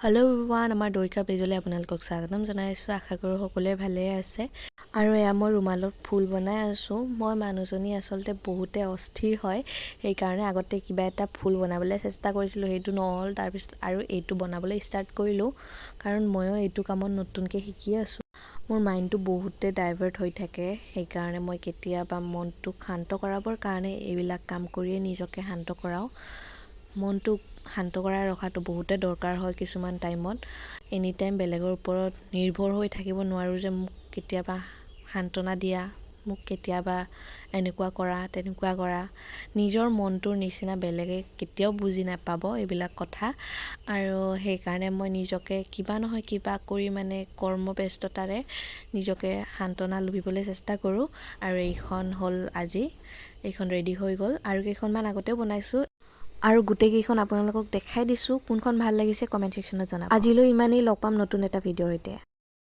Hello' everyone, আমাৰ দৰিকা পেজলৈ আপোনালোকক স্বাগতম জনাইছোঁ। আশা কৰোঁ সকলোৱে ভালে আছে। আৰু এয়া মই ৰুমালত ফুল বনাই আছোঁ। মই মানুহজনী আচলতে বহুতে অস্থিৰ হয়, সেইকাৰণে আগতে কিবা এটা ফুল বনাবলৈ চেষ্টা কৰিছিলোঁ, সেইটো নহ'ল। তাৰপিছত আৰু এইটো বনাবলৈ ষ্টাৰ্ট কৰিলোঁ, কাৰণ ময়ো এইটো কামত নতুনকৈ শিকি আছোঁ। মোৰ মাইণ্ডটো বহুতে ডাইভাৰ্ট হৈ থাকে, সেইকাৰণে মই কেতিয়াবা মনটোক শান্ত কৰাবৰ কাৰণে এইবিলাক কাম কৰিয়ে নিজকে শান্ত কৰাওঁ। মনটোক শান্ত কৰাই ৰখাটো বহুতে দৰকাৰ হয় কিছুমান টাইমত। এনি টাইম বেলেগৰ ওপৰত নিৰ্ভৰ হৈ থাকিব নোৱাৰোঁ যে মোক কেতিয়াবা সান্তনা দিয়া, মোক কেতিয়াবা এনেকুৱা কৰা তেনেকুৱা কৰা। নিজৰ মনটোৰ নিচিনা বেলেগে কেতিয়াও বুজি নাপাব এইবিলাক কথা। আৰু সেইকাৰণে মই নিজকে কিবা নহয় কিবা কৰি কৰ্মব্যস্ততাৰে নিজকে সান্তনা লভিবলৈ চেষ্টা কৰোঁ। আৰু এইখন হ'ল আজি, এইখন ৰেডি হৈ গ'ল। আৰু কেইখনমান আগতেও বনাইছোঁ, আৰু গোটেইকেইখন আপোনালোকক দেখাই দিছোঁ। কোনখন ভাল লাগিছে কমেণ্ট ছেকশ্যনত জনাব। আজিলৈ ইমানেই, লগ পাম নতুন এটা ভিডিঅ'ৰ সৈতে।